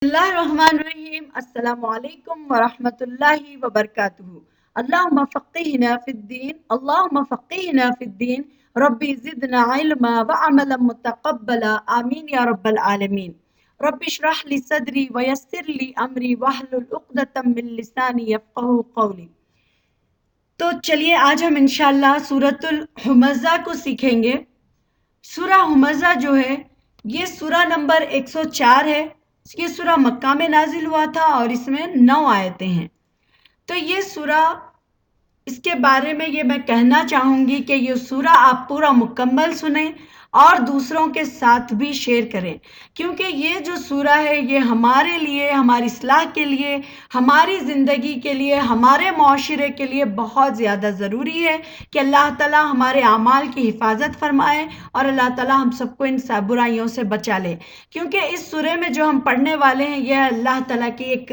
اللہ الرحمن الرحیم السلام علیکم ورحمۃ اللہ وبرکاتہ۔ اللہم فقہنا فی الدین، اللہم فقہنا فی الدین، ربی زدنا علما وعملا متقبلا، آمین یا رب العالمین۔ رب اشرح لی صدری ویسر لی امری واحلل عقدۃ من لسانی یفقہوا قولی۔ تو چلیے آج ہم انشاءاللہ سورۃ الہمزہ کو سیکھیں گے۔ سورہ ہمزہ جو ہے یہ سورہ نمبر 104 ہے۔ یہ سورہ مکہ میں نازل ہوا تھا اور اس میں 9 آیتیں ہیں۔ تو یہ سورہ، اس کے بارے میں یہ میں کہنا چاہوں گی کہ یہ سورہ آپ پورا مکمل سنیں اور دوسروں کے ساتھ بھی شیئر کریں، کیونکہ یہ جو سورہ ہے یہ ہمارے لیے، ہماری اصلاح کے لیے، ہماری زندگی کے لیے، ہمارے معاشرے کے لیے بہت زیادہ ضروری ہے کہ اللہ تعالیٰ ہمارے اعمال کی حفاظت فرمائے اور اللہ تعالیٰ ہم سب کو ان سب برائیوں سے بچا لے۔ کیونکہ اس سورے میں جو ہم پڑھنے والے ہیں یہ اللہ تعالیٰ کی ایک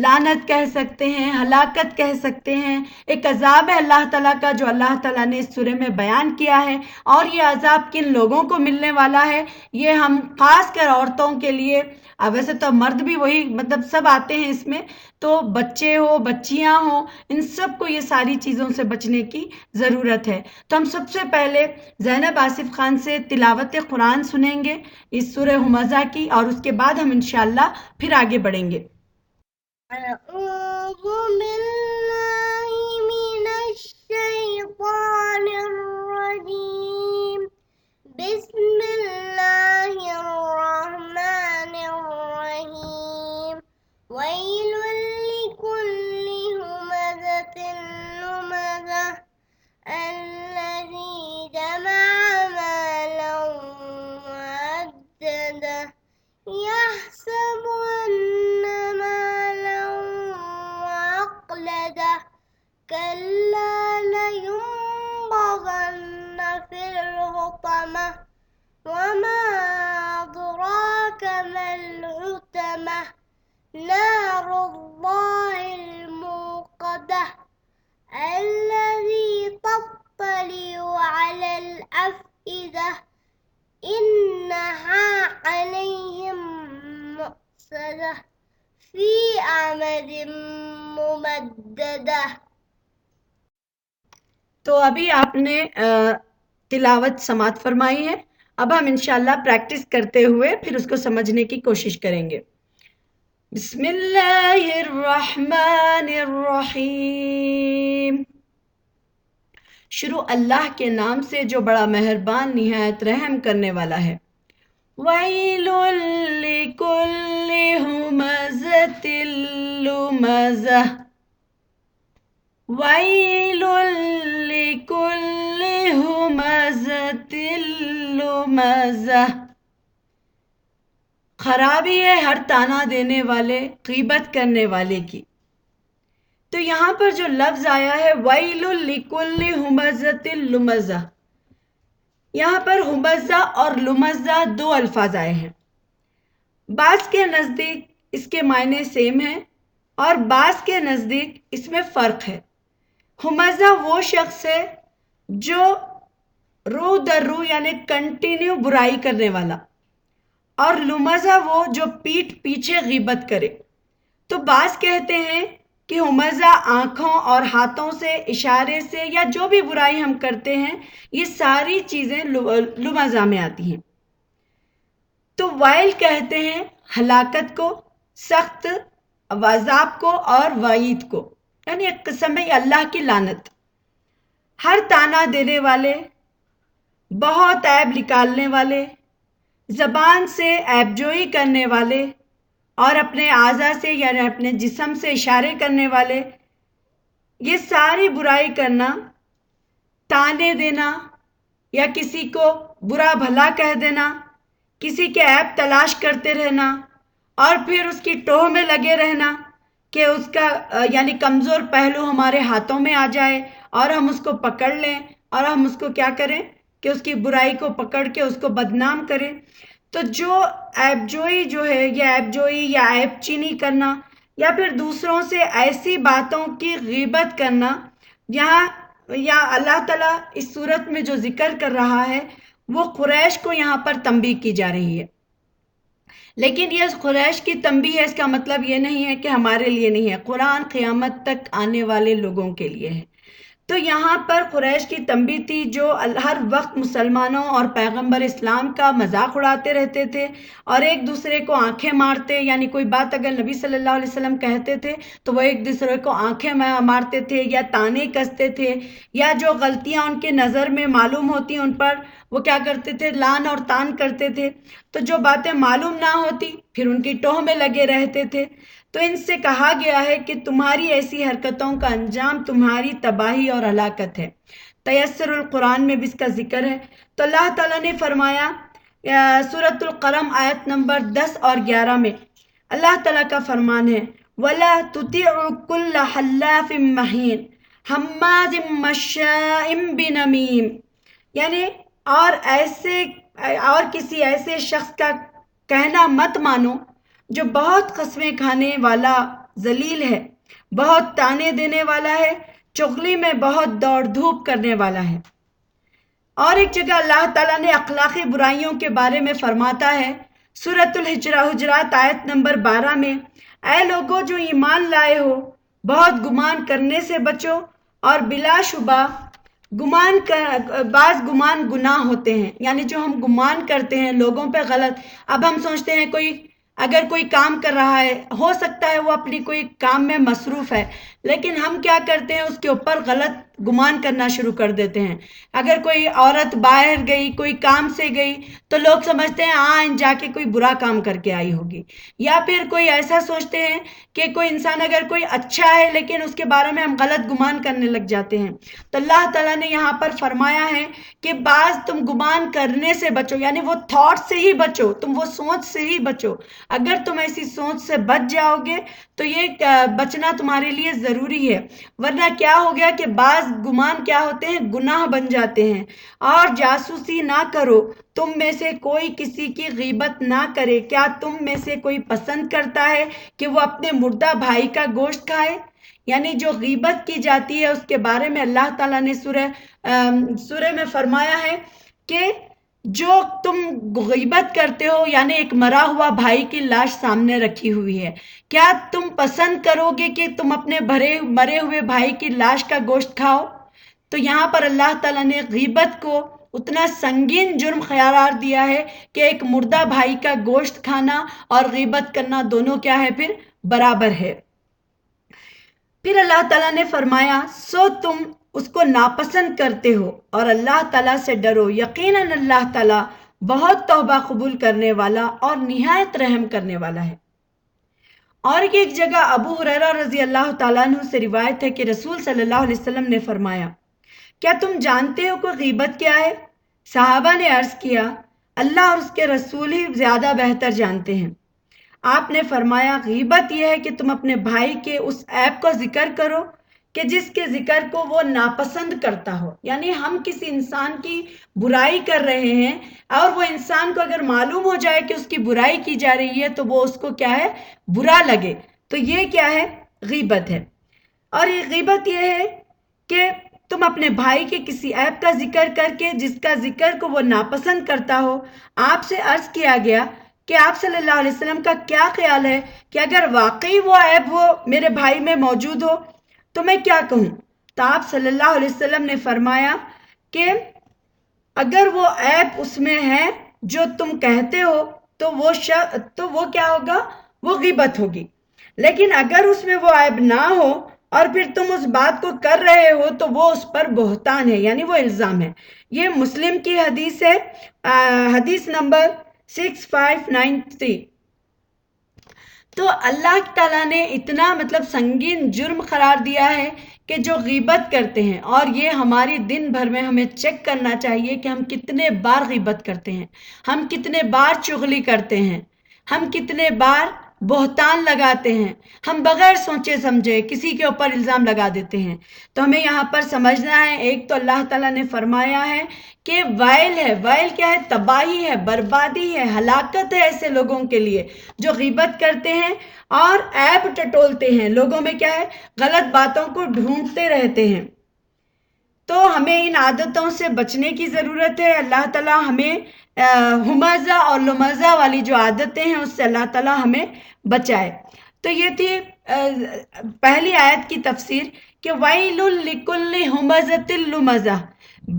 لعنت کہہ سکتے ہیں، ہلاکت کہہ سکتے ہیں، ایک عذاب ہے اللہ تعالیٰ کا جو اللہ تعالیٰ نے اس سورے میں بیان کیا ہے۔ اور یہ عذاب کن لوگوں کو ملنے والا ہے، یہ ہم خاص کر عورتوں کے لیے، ویسے تو مرد بھی وہی سب آتے ہیں اس میں، تو بچے ہو، بچیاں ہوں، ان سب کو یہ ساری چیزوں سے بچنے کی ضرورت ہے۔ تو ہم سب سے پہلے زینب آصف خان سے تلاوت قرآن سنیں گے اس سورہ ہمزہ کی، اور اس کے بعد ہم انشاءاللہ پھر آگے بڑھیں گے۔ أعوذ بالله من الشيطان الرجيم. بسم الله الرحمن الرحيم. ويل لكل همزة لمزة الذي جمع مالا وعدده يحسب أن ماله أخلده كلا لينبذن في الحطمة وما أدراك ما الحطمة نار الله الموقدة الذي تطلع على الأفئدة إنها عليهم مؤصدة في أمد ممددة۔ تو ابھی آپ نے تلاوت سماعت فرمائی ہے، اب ہم انشاءاللہ پریکٹس کرتے ہوئے پھر اس کو سمجھنے کی کوشش کریں گے۔ بسم اللہ الرحمن الرحیم۔ شروع اللہ کے نام سے جو بڑا مہربان نہایت رحم کرنے والا ہے۔ وَيْلٌ لِكُلِّ ہُمَزَةٍ لُمَزَةٍ، وَيْلٌ لِكُلِّ ہُمَزَةٍ لُمَزَةٍ، خرابی ہے ہر طعنہ دینے والے، غیبت کرنے والے کی۔ تو یہاں پر جو لفظ آیا ہے وَيْلٌ لِكُلِّ ہُمَزَةٍ لُمَزَةٍ، یہاں پر ہمزہ اور لمزہ دو الفاظ آئے ہیں۔ بعض کے نزدیک اس کے معنی سیم ہیں اور بعض کے نزدیک اس میں فرق ہے۔ ہمزہ وہ شخص ہے جو رو در رو یعنی کنٹینیو برائی کرنے والا، اور لمزہ وہ جو پیٹھ پیچھے غیبت کرے۔ تو بعض کہتے ہیں کہ ہمزہ آنکھوں اور ہاتھوں سے، اشارے سے، یا جو بھی برائی ہم کرتے ہیں یہ ساری چیزیں لمزہ میں آتی ہیں۔ تو وائل کہتے ہیں ہلاکت کو، سخت عذاب کو اور وعید کو، یعنی ایک قسم میں اللہ کی لعنت۔ ہر طعنہ دینے والے، بہت عیب نکالنے والے، زبان سے عیب جوئی کرنے والے اور اپنے اعضاء سے یعنی اپنے جسم سے اشارے کرنے والے، یہ ساری برائی کرنا، طعنے دینا یا کسی کو برا بھلا کہہ دینا، کسی کے عیب تلاش کرتے رہنا اور پھر اس کی ٹوہ میں لگے رہنا کہ اس کا یعنی کمزور پہلو ہمارے ہاتھوں میں آ جائے اور ہم اس کو پکڑ لیں اور ہم اس کو کیا کریں کہ اس کی برائی کو پکڑ کے اس کو بدنام کریں۔ تو جو عیب جوئی جو ہے، یہ عیب جوئی یا عیب چینی کرنا یا پھر دوسروں سے ایسی باتوں کی غیبت کرنا، یہاں یا اللہ تعالیٰ اس صورت میں جو ذکر کر رہا ہے وہ قریش کو یہاں پر تنبیہ کی جا رہی ہے۔ لیکن یہ قریش کی تنبیہ ہے، اس کا مطلب یہ نہیں ہے کہ ہمارے لیے نہیں ہے، قرآن قیامت تک آنے والے لوگوں کے لیے ہے۔ تو یہاں پر قریش کی تنبیہ تھی جو ہر وقت مسلمانوں اور پیغمبر اسلام کا مذاق اڑاتے رہتے تھے اور ایک دوسرے کو آنکھیں مارتے، یعنی کوئی بات اگر نبی صلی اللہ علیہ وسلم کہتے تھے تو وہ ایک دوسرے کو آنکھیں مارتے تھے یا تانے کستے تھے، یا جو غلطیاں ان کے نظر میں معلوم ہوتی ان پر وہ کیا کرتے تھے، لان اور تان کرتے تھے۔ تو جو باتیں معلوم نہ ہوتی پھر ان کی ٹوہ میں لگے رہتے تھے۔ تو ان سے کہا گیا ہے کہ تمہاری ایسی حرکتوں کا انجام تمہاری تباہی اور ہلاکت ہے۔ تیسر القرآن میں بھی اس کا ذکر ہے۔ تو اللہ تعالیٰ نے فرمایا سورۃ القلم آیت نمبر 10 اور 11 میں اللہ تعالیٰ کا فرمان ہے وَلَا تُطِعُ كُلَّ حَلَّافٍ مَّهِينٍ حَمَّازٍ مَّشَّاءٍ بِنَمِيمٍ، یعنی اور کسی ایسے شخص کا کہنا مت مانو جو بہت قسمیں کھانے والا ذلیل ہے، بہت تانے دینے والا ہے، چغلی میں بہت دوڑ دھوپ کرنے والا ہے۔ اور ایک جگہ اللہ تعالیٰ نے اخلاقی برائیوں کے بارے میں فرماتا ہے سورۃ الحجرات آیت نمبر 12 میں، اے لوگو جو ایمان لائے ہو، بہت گمان کرنے سے بچو، اور بلا شبہ بعض گمان گناہ ہوتے ہیں، یعنی جو ہم گمان کرتے ہیں لوگوں پہ غلط۔ اب ہم سوچتے ہیں اگر کوئی کام کر رہا ہے، ہو سکتا ہے وہ اپنی کوئی کام میں مصروف ہے، لیکن ہم کیا کرتے ہیں اس کے اوپر غلط گمان کرنا شروع کر دیتے ہیں۔ اگر کوئی عورت باہر گئی، کوئی کام سے گئی، تو لوگ سمجھتے ہیں جا کے کوئی برا کام کر کے آئی ہوگی، یا پھر کوئی ایسا سوچتے ہیں کہ کوئی انسان اگر کوئی اچھا ہے لیکن اس کے بارے میں ہم غلط گمان کرنے لگ جاتے ہیں۔ تو اللہ تعالیٰ نے یہاں پر فرمایا ہے کہ بعض تم گمان کرنے سے بچو، یعنی وہ تھاٹ سے ہی بچو، تم وہ سوچ سے ہی بچو۔ اگر تم ایسی سوچ سے بچ جاؤ گے تو یہ بچنا تمہارے لیے ضروری ہے، ورنہ کیا ہو گیا کہ بعض گمان کیا ہوتے ہیں، گناہ بن جاتے ہیں۔ اور جاسوسی نہ کرو، تم میں سے کوئی کسی کی غیبت نہ کرے۔ کیا تم میں سے کوئی پسند کرتا ہے کہ وہ اپنے مردہ بھائی کا گوشت کھائے؟ یعنی جو غیبت کی جاتی ہے اس کے بارے میں اللہ تعالیٰ نے سورہ میں فرمایا ہے کہ جو تم غیبت کرتے ہو، یعنی ایک مرا ہوا بھائی کی لاش سامنے رکھی ہوئی ہے، کیا تم پسند کرو گے کہ تم اپنے مرے ہوئے بھائی کی لاش کا گوشت کھاؤ؟ تو یہاں پر اللہ تعالیٰ نے غیبت کو اتنا سنگین جرم قرار دیا ہے کہ ایک مردہ بھائی کا گوشت کھانا اور غیبت کرنا دونوں کیا ہے، پھر برابر ہے۔ پھر اللہ تعالیٰ نے فرمایا سو تم اس کو ناپسند کرتے ہو اور اللہ تعالیٰ سے ڈرو، یقیناً اللہ تعالیٰ بہت توبہ قبول کرنے والا اور نہایت رحم کرنے والا ہے۔ اور ایک جگہ ابو ہریرہ رضی اللہ تعالیٰ عنہ سے روایت ہے کہ رسول صلی اللہ علیہ وسلم نے فرمایا کیا تم جانتے ہو کہ غیبت کیا ہے؟ صحابہ نے عرض کیا اللہ اور اس کے رسول ہی زیادہ بہتر جانتے ہیں۔ آپ نے فرمایا غیبت یہ ہے کہ تم اپنے بھائی کے اس عیب کو ذکر کرو کہ جس کے ذکر کو وہ ناپسند کرتا ہو، یعنی ہم کسی انسان کی برائی کر رہے ہیں اور وہ انسان کو اگر معلوم ہو جائے کہ اس کی برائی کی جا رہی ہے تو وہ اس کو کیا ہے، برا لگے، تو یہ کیا ہے، غیبت ہے۔ اور یہ غیبت یہ ہے کہ تم اپنے بھائی کے کسی عیب کا ذکر کر کے جس کا ذکر کو وہ ناپسند کرتا ہو۔ آپ سے عرض کیا گیا کہ آپ صلی اللہ علیہ وسلم کا کیا خیال ہے کہ اگر واقعی وہ عیب وہ میرے بھائی میں موجود ہو تو میں کیا کہوں؟ تو آپ صلی اللہ علیہ وسلم نے فرمایا کہ اگر وہ عیب اس میں ہے جو تم کہتے ہو تو وہ کیا ہوگا، وہ غیبت ہوگی، لیکن اگر اس میں وہ عیب نہ ہو اور پھر تم اس بات کو کر رہے ہو تو وہ اس پر بہتان ہے، یعنی وہ الزام ہے۔ یہ مسلم کی حدیث ہے، حدیث نمبر 6593۔ تو اللہ تعالیٰ نے اتنا سنگین جرم قرار دیا ہے کہ جو غیبت کرتے ہیں، اور یہ ہماری دن بھر میں ہمیں چیک کرنا چاہیے کہ ہم کتنے بار غیبت کرتے ہیں، ہم کتنے بار چغلی کرتے ہیں، ہم کتنے بار بہتان لگاتے ہیں، ہم بغیر سوچے سمجھے کسی کے اوپر الزام لگا دیتے ہیں۔ تو ہمیں یہاں پر سمجھنا ہے، ایک تو اللہ تعالیٰ نے فرمایا ہے کہ وائل ہے، وائل کیا ہے، تباہی ہے، بربادی ہے، ہلاکت ہے ایسے لوگوں کے لیے جو غیبت کرتے ہیں اور عیب ٹٹولتے ہیں، لوگوں میں کیا ہے، غلط باتوں کو ڈھونڈتے رہتے ہیں۔ تو ہمیں ان عادتوں سے بچنے کی ضرورت ہے۔ اللہ تعالیٰ ہمیں ہمزہ اور لمزہ والی جو عادتیں ہیں اس سے اللہ تعالیٰ ہمیں بچائے۔ تو یہ تھی پہلی آیت کی تفسیر کہ وَيْلٌ لِكُلِّ ہُمَزَةٍ لُمَزَةٍ،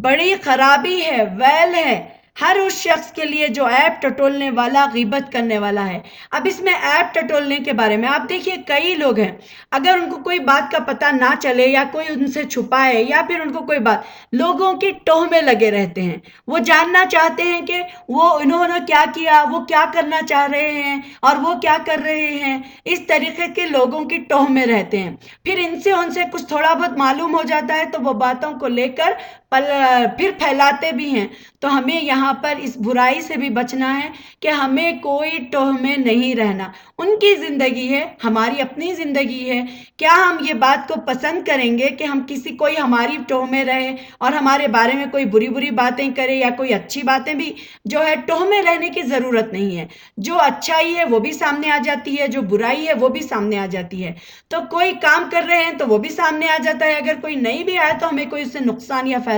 بڑی خرابی ہے، ویل ہے ہر اس شخص کے لیے جو عیب ٹٹولنے والا، غیبت کرنے والا ہے۔ اب اس میں عیب ٹٹولنے کے بارے میں آپ دیکھیے، کئی لوگ ہیں اگر ان کو کوئی بات کا پتہ نہ چلے یا کوئی ان سے چھپائے یا پھر ان کو کوئی بات، لوگوں کی ٹوہ میں لگے رہتے ہیں، وہ جاننا چاہتے ہیں کہ وہ انہوں نے کیا کیا، وہ کیا کرنا چاہ رہے ہیں اور وہ کیا کر رہے ہیں، اس طریقے کے لوگوں کی ٹوہ میں رہتے ہیں۔ پھر ان سے کچھ تھوڑا بہت معلوم ہو جاتا ہے تو وہ باتوں کو لے کر پھر پھیلاتے بھی ہیں۔ تو ہمیں یہاں پر اس برائی سے بھی بچنا ہے کہ ہمیں کوئی ٹوہ میں نہیں رہنا۔ ان کی زندگی ہے، ہماری اپنی زندگی ہے، کیا ہم یہ بات کو پسند کریں گے کہ ہم کوئی ہماری ٹوہ میں رہے اور ہمارے بارے میں کوئی بری باتیں کرے یا کوئی اچھی باتیں بھی؟ جو ہے ٹوہ میں رہنے کی ضرورت نہیں ہے، جو اچھائی ہے وہ بھی سامنے آ جاتی ہے، جو برائی ہے وہ بھی سامنے آ جاتی ہے۔ تو کوئی کام کر رہے ہیں تو وہ بھی سامنے آ جاتا ہے، اگر کوئی نہیں بھی آیا تو ہمیں کوئی اس سے نقصان یا فائدہ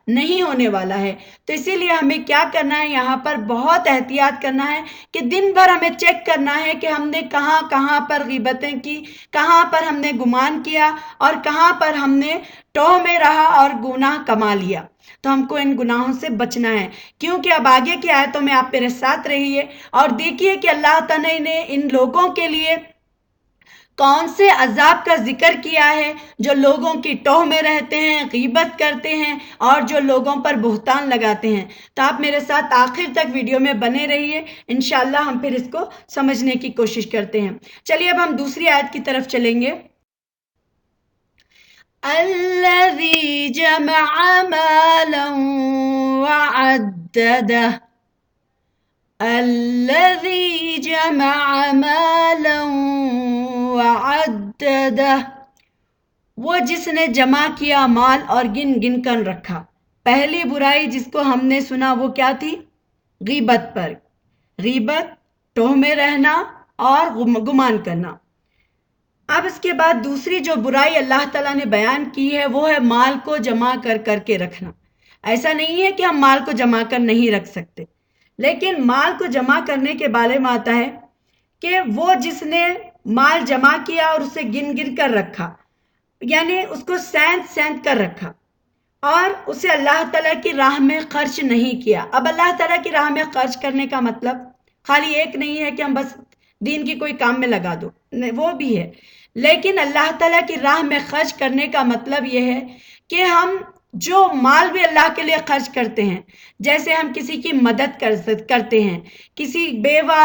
نہیں ہونے والا ہے۔ تو اسی لیے ہمیں کیا کرنا ہے، یہاں پر بہت احتیاط کرنا ہے کہ دن بھر ہمیں چیک کرنا ہے کہ ہم نے کہاں پر غیبتیں کی، کہاں پر ہم نے گمان کیا اور کہاں پر ہم نے ٹوہ میں رہا اور گناہ کما لیا۔ تو ہم کو ان گناہوں سے بچنا ہے، کیونکہ اب آگے کی آیتوں میں آپ میرے ساتھ رہیے اور دیکھیے کہ اللہ تعالیٰ نے ان لوگوں کے لیے کون سے عذاب کا ذکر کیا ہے جو لوگوں کی ٹوہ میں رہتے ہیں، غیبت کرتے ہیں اور جو لوگوں پر بہتان لگاتے ہیں۔ تو آپ میرے ساتھ آخر تک ویڈیو میں بنے رہیے، انشاءاللہ ہم پھر اس کو سمجھنے کی کوشش کرتے ہیں۔ چلیے اب ہم دوسری آیت کی طرف چلیں گے۔ الذی جمع مالا وعددہ، الذی جمع مالا وعددہ، وہ جس نے جمع کیا مال اور گن گن کر رکھا۔ پہلی برائی جس کو ہم نے سنا وہ کیا تھی؟ غیبت پر، غیبت، ٹوہ میں رہنا اور گمان کرنا۔ اب اس کے بعد دوسری جو برائی اللہ تعالیٰ نے بیان کی ہے وہ ہے مال کو جمع کر کے رکھنا۔ ایسا نہیں ہے کہ ہم مال کو جمع کر نہیں رکھ سکتے، لیکن مال کو جمع کرنے کے بارے میں آتا ہے کہ وہ جس نے مال جمع کیا اور اسے گن گن کر رکھا، یعنی اس کو سینت کر رکھا اور اسے اللہ تعالیٰ کی راہ میں خرچ نہیں کیا۔ اب اللہ تعالیٰ کی راہ میں خرچ کرنے کا مطلب خالی ایک نہیں ہے کہ ہم بس دین کی کوئی کام میں لگا دو، وہ بھی ہے، لیکن اللہ تعالیٰ کی راہ میں خرچ کرنے کا مطلب یہ ہے کہ ہم جو مال بھی اللہ کے لیے خرچ کرتے ہیں، جیسے ہم کسی کی مدد کرتے ہیں، کسی بیوہ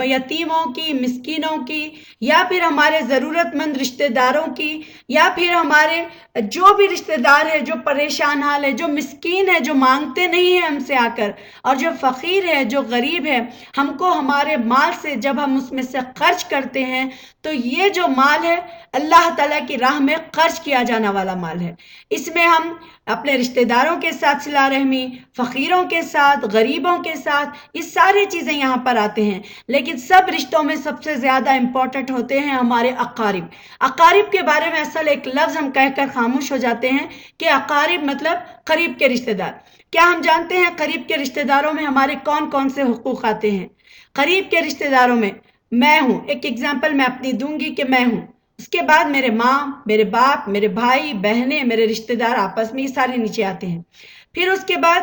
یتیموں کی، مسکینوں کی، یا پھر ہمارے ضرورت مند رشتہ داروں کی، یا پھر ہمارے جو بھی رشتہ دار ہے جو پریشان حال ہے، جو مسکین ہے، جو مانگتے نہیں ہیں ہم سے آ کر، اور جو فقیر ہے، جو غریب ہے، ہم کو ہمارے مال سے جب ہم اس میں سے خرچ کرتے ہیں تو یہ جو مال ہے اللہ تعالیٰ کی راہ میں خرچ کیا جانا والا مال ہے۔ اس میں ہم اپنے رشتہ داروں کے ساتھ صلہ رحمی، فقیروں کے ساتھ، غریبوں کے ساتھ، یہ ساری چیزیں یہاں پر آتے ہیں، لیکن سب رشتوں میں سب سے زیادہ امپورٹنٹ ہوتے ہیں ہمارے اقارب۔ اقارب کے بارے میں اصل ایک لفظ ہم کہہ کر خاموش ہو جاتے ہیں کہ اقارب مطلب قریب کے رشتہ دار۔ کیا ہم جانتے ہیں قریب کے رشتہ داروں میں ہمارے کون کون سے حقوق آتے ہیں؟ قریب کے رشتہ داروں میں میں ہوں، ایک ایگزامپل میں اپنی دوں گی کہ میں ہوں، اس کے بعد میرے ماں، میرے باپ، میرے بھائی بہنیں، میرے رشتہ دار آپس میں یہ سارے نیچے آتے ہیں۔ پھر اس کے بعد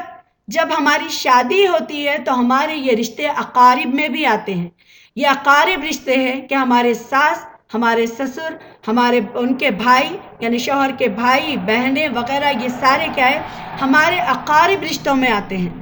جب ہماری شادی ہوتی ہے تو ہمارے یہ رشتے اقارب میں بھی آتے ہیں۔ یہ اقارب رشتے ہیں کہ ہمارے ساس، ہمارے سسر، ہمارے ان کے بھائی یعنی شوہر کے بھائی بہنیں وغیرہ، یہ سارے کیا ہے ہمارے اقارب رشتوں میں آتے ہیں۔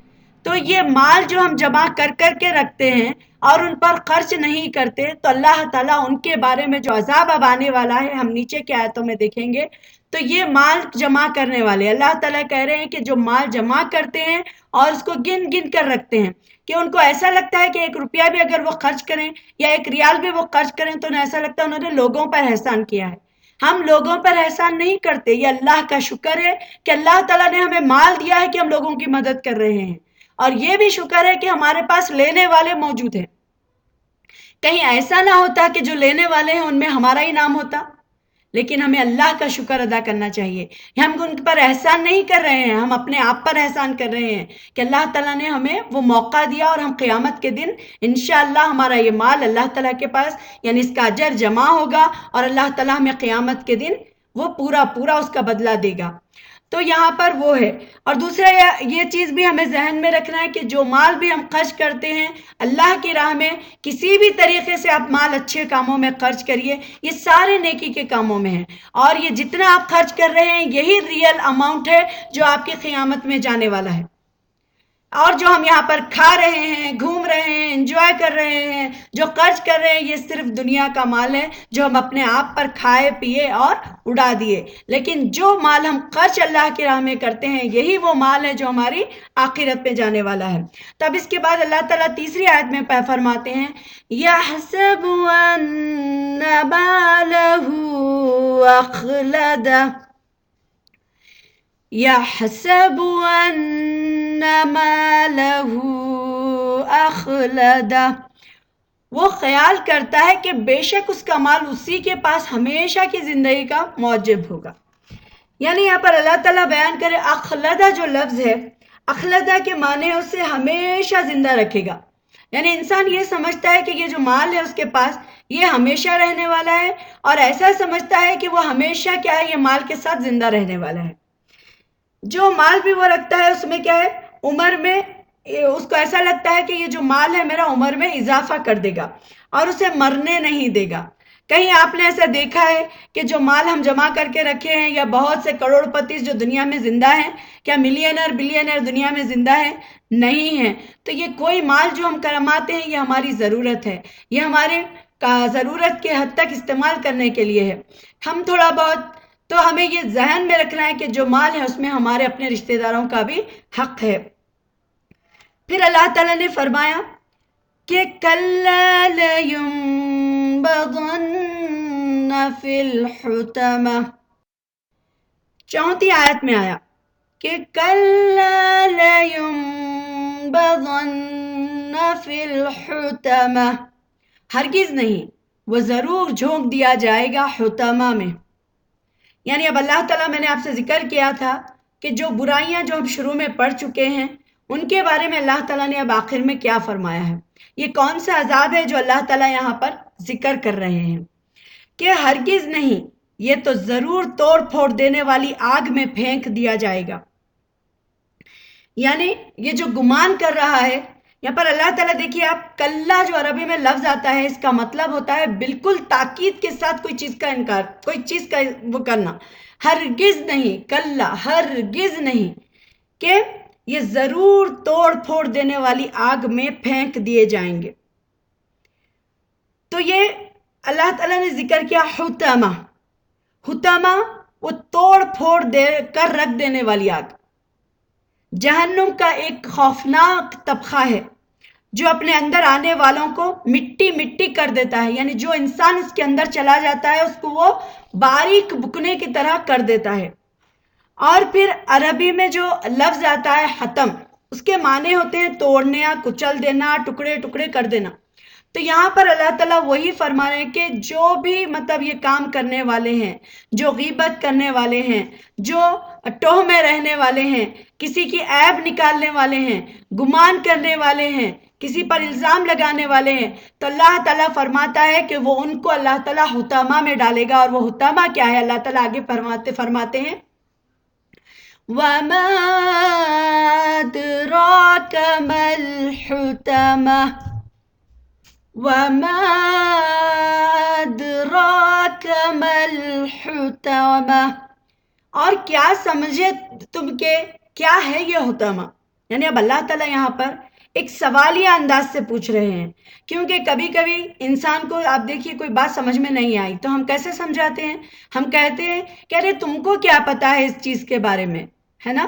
تو یہ مال جو ہم جمع کر کے رکھتے ہیں اور ان پر خرچ نہیں کرتے تو اللہ تعالیٰ ان کے بارے میں جو عذاب اب آنے والا ہے ہم نیچے کی آیتوں میں دیکھیں گے۔ تو یہ مال جمع کرنے والے اللہ تعالیٰ کہہ رہے ہیں کہ جو مال جمع کرتے ہیں اور اس کو گن گن کر رکھتے ہیں، کہ ان کو ایسا لگتا ہے کہ 1 روپیہ بھی اگر وہ خرچ کریں یا 1 ریال بھی وہ خرچ کریں تو انہیں ایسا لگتا ہے انہوں نے لوگوں پر احسان کیا ہے۔ ہم لوگوں پر احسان نہیں کرتے، یہ اللہ کا شکر ہے کہ اللہ تعالیٰ نے ہمیں مال دیا ہے کہ ہم لوگوں کی مدد کر رہے ہیں، اور یہ بھی شکر ہے کہ ہمارے پاس لینے والے موجود ہیں۔ کہیں ایسا نہ ہوتا کہ جو لینے والے ہیں ان میں ہمارا ہی نام ہوتا، لیکن ہمیں اللہ کا شکر ادا کرنا چاہیے. ہم ان پر احسان نہیں کر رہے ہیں، ہم اپنے آپ پر احسان کر رہے ہیں کہ اللہ تعالیٰ نے ہمیں وہ موقع دیا اور ہم قیامت کے دن انشاءاللہ ہمارا یہ مال اللہ تعالیٰ کے پاس یعنی اس کا اجر جمع ہوگا اور اللہ تعالیٰ ہمیں قیامت کے دن وہ پورا اس کا بدلہ دے گا. تو یہاں پر وہ ہے. اور دوسرا یہ چیز بھی ہمیں ذہن میں رکھنا ہے کہ جو مال بھی ہم خرچ کرتے ہیں اللہ کی راہ میں، کسی بھی طریقے سے آپ مال اچھے کاموں میں خرچ کریے، یہ سارے نیکی کے کاموں میں ہیں، اور یہ جتنا آپ خرچ کر رہے ہیں یہی ریئل اماؤنٹ ہے جو آپ کی قیامت میں جانے والا ہے. اور جو ہم یہاں پر کھا رہے ہیں، گھوم رہے ہیں، انجوائے کر رہے ہیں، جو خرچ کر رہے ہیں، یہ صرف دنیا کا مال ہے جو ہم اپنے آپ پر کھائے پیے اور اڑا دیے. لیکن جو مال ہم خرچ اللہ کی راہ میں کرتے ہیں یہی وہ مال ہے جو ہماری آخرت میں جانے والا ہے. تب اس کے بعد اللہ تعالیٰ تیسری آیت میں فرماتے ہیں یحسب ان مالہ اخلدہ، یحسب ان مالہ اخلدہ، وہ خیال کرتا ہے کہ بے شک اس کا مال اسی کے پاس ہمیشہ کی زندگی کا موجب ہوگا. یعنی یہاں پر اللہ تعالیٰ بیان کرے اخلدہ جو لفظ ہے، اخلدہ کے معنی ہے اسے ہمیشہ زندہ رکھے گا. یعنی انسان یہ سمجھتا ہے کہ یہ جو مال ہے اس کے پاس یہ ہمیشہ رہنے والا ہے، اور ایسا سمجھتا ہے کہ وہ ہمیشہ کیا ہے، یہ مال کے ساتھ زندہ رہنے والا ہے. جو مال بھی وہ رکھتا ہے اس میں کیا ہے، عمر میں اس کو ایسا لگتا ہے کہ یہ جو مال ہے میرا عمر میں اضافہ کر دے گا اور اسے مرنے نہیں دے گا. کہیں آپ نے ایسا دیکھا ہے کہ جو مال ہم جمع کر کے رکھے ہیں یا بہت سے کروڑ پتی جو دنیا میں زندہ ہیں، کیا ملینر بلینر دنیا میں زندہ ہیں؟ نہیں ہیں. تو یہ کوئی مال جو ہم کماتے ہیں یہ ہماری ضرورت ہے، یہ ہمارے ضرورت کے حد تک استعمال کرنے کے لیے ہے. ہم تھوڑا بہت، تو ہمیں یہ ذہن میں رکھنا ہے کہ جو مال ہے اس میں ہمارے اپنے رشتہ داروں کا بھی حق ہے. پھر اللہ تعالیٰ نے فرمایا کہ کَلَّا لَيُنبَذَنَّ فِي الْحُطَمَةِ، 34 آیت میں آیا کہ کَلَّا لَيُنبَذَنَّ فِي الْحُطَمَةِ، ہرگز نہیں، وہ ضرور جھونک دیا جائے گا حطمہ میں. یعنی اب اللہ تعالیٰ، میں نے آپ سے ذکر کیا تھا کہ جو برائیاں جو ہم شروع میں پڑھ چکے ہیں ان کے بارے میں اللہ تعالیٰ نے اب آخر میں کیا فرمایا ہے. یہ کون سا عذاب ہے جو اللہ تعالیٰ یہاں پر ذکر کر رہے ہیں کہ ہرگز نہیں، یہ تو ضرور توڑ پھوڑ دینے والی آگ میں پھینک دیا جائے گا. یعنی یہ جو گمان کر رہا ہے یہاں پر اللہ تعالیٰ، دیکھیے آپ، کلّا جو عربی میں لفظ آتا ہے اس کا مطلب ہوتا ہے بالکل تاکید کے ساتھ کوئی چیز کا انکار، کوئی چیز کا وہ کرنا. ہرگز نہیں، کلّا ہرگز نہیں، کہ یہ ضرور توڑ پھوڑ دینے والی آگ میں پھینک دیے جائیں گے. تو یہ اللہ تعالیٰ نے ذکر کیا حطمہ. حطمہ وہ توڑ پھوڑ دے کر رکھ دینے والی آگ. جہنم کا ایک خوفناک طبقہ ہے جو اپنے اندر آنے والوں کو مٹی مٹی کر دیتا ہے. یعنی جو انسان اس کے اندر چلا جاتا ہے اس کو وہ باریک بکنے کی طرح کر دیتا ہے. اور پھر عربی میں جو لفظ آتا ہے حطم، اس کے معنی ہوتے ہیں توڑنا، کچل دینا، ٹکڑے ٹکڑے کر دینا. تو یہاں پر اللہ تعالیٰ وہی فرما رہے ہیں کہ جو بھی مطلب یہ کام کرنے والے ہیں، جو غیبت کرنے والے ہیں، جو ٹوہ میں رہنے والے ہیں، کسی کی عیب نکالنے والے ہیں، گمان کرنے والے ہیں، کسی پر الزام لگانے والے ہیں، تو اللہ تعالیٰ فرماتا ہے کہ وہ ان کو اللہ تعالیٰ حطمہ میں ڈالے گا. اور وہ حطمہ کیا ہے، اللہ تعالیٰ آگے فرماتے ہیں وَمَا أَدْرَاكَ مَا الْحُطَمَةُ، وَمَا أَدْرَاكَ مَا الْحُطَمَةُ، اور کیا سمجھے تم کہ کیا ہے یہ حطمہ. یعنی اب اللہ تعالیٰ یہاں پر ایک سوالیہ انداز سے پوچھ رہے ہیں، کیونکہ کبھی کبھی انسان کو، آپ دیکھیے، کوئی بات سمجھ میں نہیں آئی تو ہم کیسے سمجھاتے ہیں، ہم کہتے ہیں کہ ارے تم کو کیا پتا ہے اس چیز کے بارے میں، ہے نا.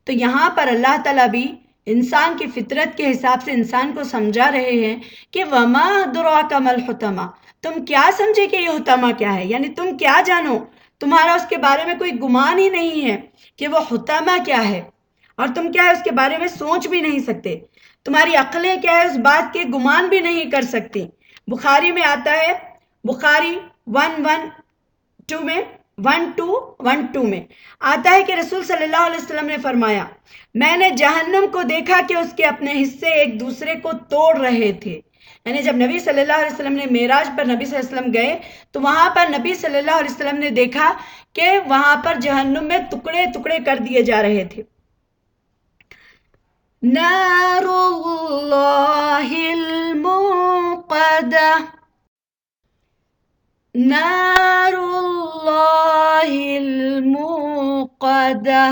تو یہاں پر اللہ تعالیٰ بھی انسان کی فطرت کے حساب سے انسان کو سمجھا رہے ہیں کہ وَمَا أَدْرَاكَ مَا الْحُطَمَةُ، تم کیا سمجھے کہ یہ حطمہ کیا ہے. یعنی تم کیا جانو، تمہارا اس کے بارے میں کوئی گمان ہی نہیں ہے کہ وہ حطمہ کیا ہے، اور تم کیا ہے اس کے بارے میں سوچ بھی نہیں سکتے. تمہاری عقلیں کیا ہے اس بات کے گمان بھی نہیں کر سکتی. بخاری میں آتا ہے، بخاری 2 میں 1:2 میں آتا ہے کہ رسول صلی اللہ علیہ وسلم نے فرمایا میں نے جہنم کو دیکھا کہ اس کے اپنے حصے ایک دوسرے کو توڑ رہے تھے. یعنی جب نبی صلی اللہ علیہ وسلم نے معراج پر نبی صلی اللہ علیہ وسلم گئے تو وہاں پر نبی صلی اللہ علیہ وسلم نے دیکھا کہ وہاں پر جہنم میں ٹکڑے ٹکڑے کر دیے جا رہے تھے. نار اللہ الموقدہ، نار اللہ الموقدہ،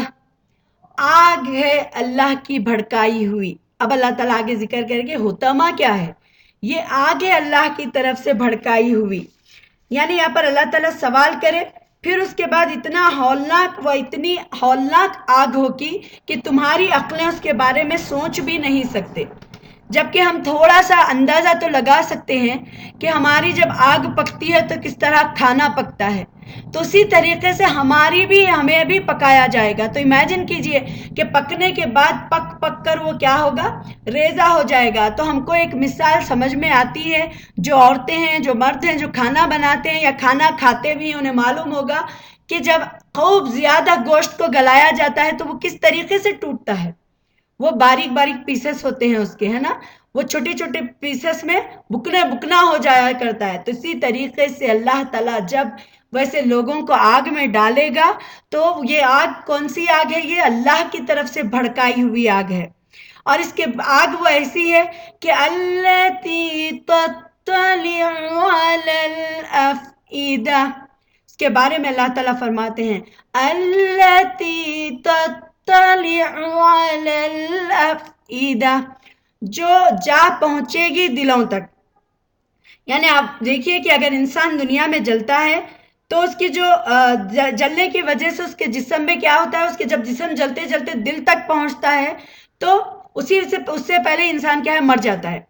آگ ہے اللہ کی بھڑکائی ہوئی. اب اللہ تعالیٰ آگے ذکر کریں کہ حطمہ کیا ہے؟ یہ آگ ہے اللہ کی طرف سے بھڑکائی ہوئی. یعنی یہاں پر اللہ تعالیٰ سوال کرے، پھر اس کے بعد اتنا ہولناک و اتنی ہولناک آگ ہوگی کہ تمہاری عقلیں اس کے بارے میں سوچ بھی نہیں سکتے. جبکہ ہم تھوڑا سا اندازہ تو لگا سکتے ہیں کہ ہماری جب آگ پکتی ہے تو کس طرح کھانا پکتا ہے، تو اسی طریقے سے ہمیں بھی پکایا جائے گا. تو امیجن کیجئے کہ پکنے کے بعد پک کر وہ کیا ہوگا؟ ریزہ ہو جائے گا. تو ہم کو ایک مثال سمجھ میں آتی ہے، جو عورتیں ہیں، جو مرد ہیں، جو کھانا بناتے ہیں یا کھانا کھاتے بھی ہیں، انہیں معلوم ہوگا کہ جب خوب زیادہ گوشت کو گلایا جاتا ہے تو وہ کس طریقے سے ٹوٹتا ہے. وہ باریک باریک پیسز ہوتے ہیں اس کے، ہے نا، وہ چھوٹے چھوٹے پیسز میں بکنا ہو جایا کرتا ہے. تو اسی طریقے سے اللہ تعالیٰ جب ویسے لوگوں کو آگ میں ڈالے گا تو یہ آگ کون سی آگ ہے؟ یہ اللہ کی طرف سے بھڑکائی ہوئی آگ ہے. اور اس کے آگ وہ ایسی ہے کہ التی تطلع علی الافئدہ، اس کے بارے میں اللہ تعالیٰ فرماتے ہیں التی تطلع علی الافئدہ، جو جا پہنچے گی دلوں تک. یعنی آپ دیکھیے کہ اگر انسان دنیا میں جلتا ہے تو اس کی جو جلنے کی وجہ سے اس کے جسم میں کیا ہوتا ہے، اس کے جب جسم جلتے جلتے دل تک پہنچتا ہے تو اس سے پہلے انسان کیا ہے؟ مر جاتا ہے.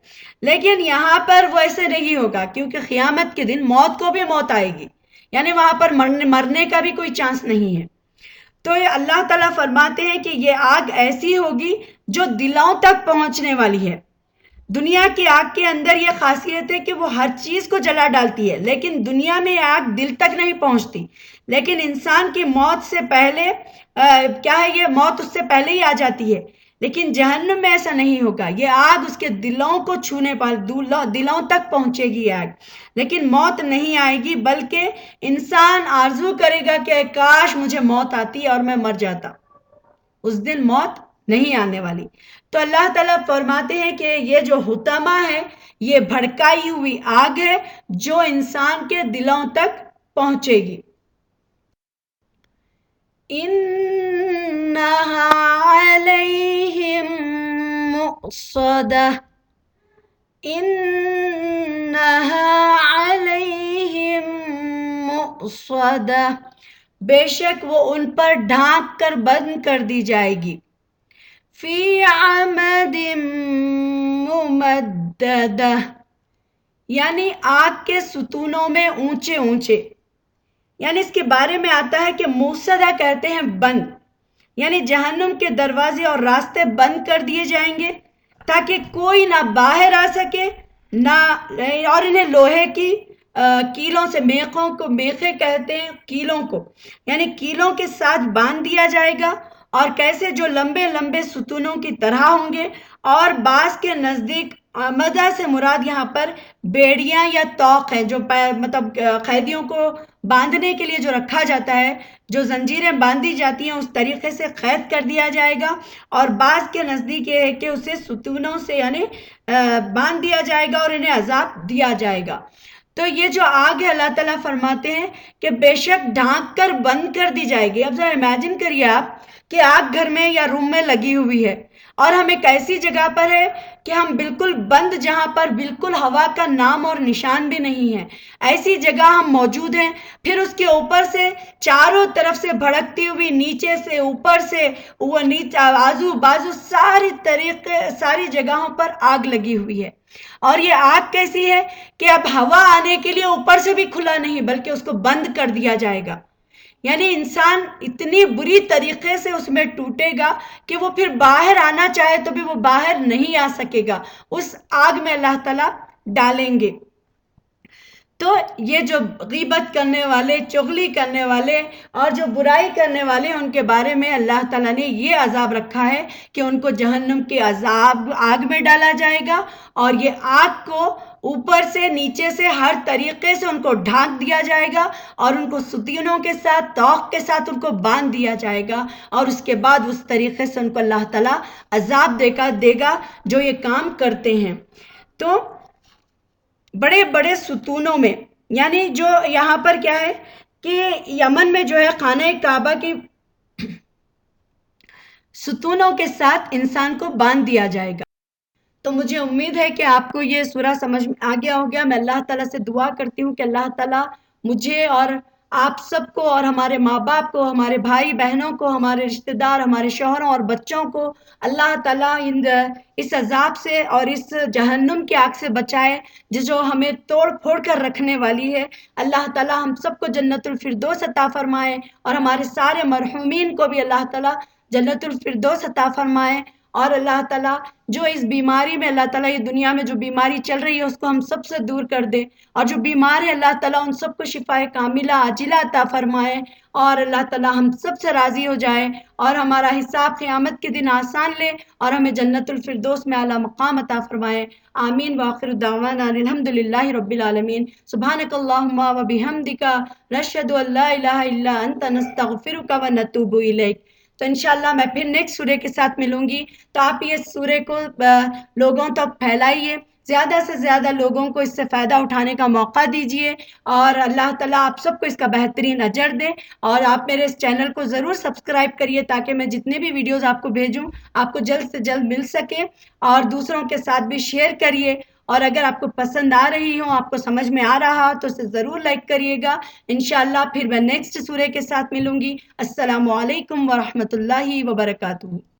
لیکن یہاں پر وہ ایسے نہیں ہوگا، کیونکہ قیامت کے دن موت کو بھی موت آئے گی، یعنی وہاں پر مرنے کا بھی کوئی چانس نہیں ہے. تو یہ اللہ تعالیٰ فرماتے ہیں کہ یہ آگ ایسی ہوگی جو دلوں تک پہنچنے والی ہے. دنیا کی آگ کے اندر یہ خاصیت ہے کہ وہ ہر چیز کو جلا ڈالتی ہے، لیکن دنیا میں یہ آگ دل تک نہیں پہنچتی. لیکن انسان کی موت سے پہلے کیا ہے؟ یہ موت اس سے پہلے ہی آ جاتی ہے. لیکن جہنم میں ایسا نہیں ہوگا، یہ آگ اس کے دلوں کو چھونے پر دلوں تک پہنچے گی آگ، لیکن موت نہیں آئے گی، بلکہ انسان آرزو کرے گا کہ کاش مجھے موت آتی اور میں مر جاتا. اس دن موت نہیں آنے والی. تو اللہ تعالیٰ فرماتے ہیں کہ یہ جو حطمہ ہے یہ بھڑکائی ہوئی آگ ہے جو انسان کے دلوں تک پہنچے گی. انہا علیہم مؤصدہ، انہا علیہم مؤصدہ، بے شک وہ ان پر ڈھانپ کر بند کر دی جائے گی. فی عمد ممددہ، یعنی آگ کے ستونوں میں اونچے اونچے. یعنی اس کے بارے میں آتا ہے کہ موصدہ کہتے ہیں بند، یعنی جہنم کے دروازے اور راستے بند کر دیے جائیں گے تاکہ کوئی نہ باہر آ سکے نہ، اور انہیں لوہے کی کیلوں سے، میخیں کہتے ہیں کیلوں کو، یعنی کیلوں کے ساتھ باندھ دیا جائے گا. اور کیسے؟ جو لمبے لمبے ستونوں کی طرح ہوں گے. اور بعض کے نزدیک مدہ سے مراد یہاں پر بیڑیاں یا توق ہے، جو مطلب قیدیوں کو باندھنے کے لیے جو رکھا جاتا ہے، جو زنجیریں باندھی جاتی ہیں اس طریقے سے قید کر دیا جائے گا. اور بعض کے نزدیک یہ ہے کہ اسے ستونوں سے یعنی باندھ دیا جائے گا اور انہیں عذاب دیا جائے گا. تو یہ جو آگ ہے اللہ تعالیٰ فرماتے ہیں کہ بے شک ڈھانک کر بند کر دی جائے گی. اب ذرا امیجن کریے آپ کہ آگ گھر میں یا روم میں لگی ہوئی ہے اور ہم ایک ایسی جگہ پر ہے کہ ہم بالکل بند، جہاں پر بالکل ہوا کا نام اور نشان بھی نہیں ہے، ایسی جگہ ہم موجود ہیں. پھر اس کے اوپر سے چاروں طرف سے بھڑکتی ہوئی، نیچے سے اوپر سے وہ نیچے آزو بازو ساری جگہوں پر آگ لگی ہوئی ہے. اور یہ آگ کیسی ہے کہ اب ہوا آنے کے لیے اوپر سے بھی کھلا نہیں بلکہ اس کو بند کر دیا جائے گا. یعنی انسان اتنی بری طریقے سے اس میں ٹوٹے گا کہ وہ پھر باہر آنا چاہے تو بھی وہ باہر نہیں آ سکے گا، اس آگ میں اللہ تعالیٰ ڈالیں گے. تو یہ جو غیبت کرنے والے، چغلی کرنے والے اور جو برائی کرنے والے ہیں، ان کے بارے میں اللہ تعالیٰ نے یہ عذاب رکھا ہے کہ ان کو جہنم کے آگ میں ڈالا جائے گا، اور یہ آگ کو اوپر سے نیچے سے ہر طریقے سے ان کو ڈھانک دیا جائے گا، اور ان کو ستونوں کے ساتھ، توق کے ساتھ ان کو باندھ دیا جائے گا، اور اس کے بعد اس طریقے سے ان کو اللہ تعالیٰ عذاب دے گا جو یہ کام کرتے ہیں۔ تو بڑے بڑے ستونوں میں، یعنی جو یہاں پر کیا ہے کہ یمن میں جو ہے خانہ کعبہ کی ستونوں کے ساتھ انسان کو باندھ دیا جائے گا۔ تو مجھے امید ہے کہ آپ کو یہ سورہ سمجھ میں آ گیا ہوگا۔ میں اللہ تعالیٰ سے دعا کرتی ہوں کہ اللہ تعالیٰ مجھے اور آپ سب کو، اور ہمارے ماں باپ کو، ہمارے بھائی بہنوں کو، ہمارے رشتہ دار، ہمارے شوہروں اور بچوں کو اللہ تعالیٰ اس عذاب سے اور اس جہنم کی آگ سے بچائے جو ہمیں توڑ پھوڑ کر رکھنے والی ہے۔ اللہ تعالیٰ ہم سب کو جنت الفردوس عطا فرمائے، اور ہمارے سارے مرحومین کو بھی اللہ تعالیٰ جنت الفردوس عطا فرمائے، اور اللہ تعالیٰ جو اس بیماری میں، اللہ تعالیٰ یہ دنیا میں جو بیماری چل رہی ہے اس کو ہم سب سے دور کر دے، اور جو بیمار ہے اللہ تعالیٰ ان سب کو شفاء کاملہ عاجلہ عطا فرمائے، اور اللہ تعالیٰ ہم سب سے راضی ہو جائے، اور ہمارا حساب قیامت کے دن آسان لے، اور ہمیں جنت الفردوس میں اعلیٰ مقام عطا فرمائے۔ آمین وآخر دعوانا الحمدللہ رب العالمین۔ سبحانک اللہم و بحمدک، نشہد ان لا الہ الا انت، نستغفرک و نتوب الیک۔ تو انشاءاللہ میں پھر نیکسٹ سورے کے ساتھ ملوں گی۔ تو آپ یہ سورے کو لوگوں تک پھیلائیے، زیادہ سے زیادہ لوگوں کو اس سے فائدہ اٹھانے کا موقع دیجیے، اور اللہ تعالیٰ آپ سب کو اس کا بہترین اجر دے۔ اور آپ میرے اس چینل کو ضرور سبسکرائب کریے تاکہ میں جتنے بھی ویڈیوز آپ کو بھیجوں آپ کو جلد سے جلد مل سکے، اور دوسروں کے ساتھ بھی شیئر کریے، اور اگر آپ کو پسند آ رہی ہوں، آپ کو سمجھ میں آ رہا تو اسے ضرور لائک کریے گا۔ انشاءاللہ پھر میں نیکسٹ سورے کے ساتھ ملوں گی۔ السلام علیکم ورحمۃ اللہ وبرکاتہ۔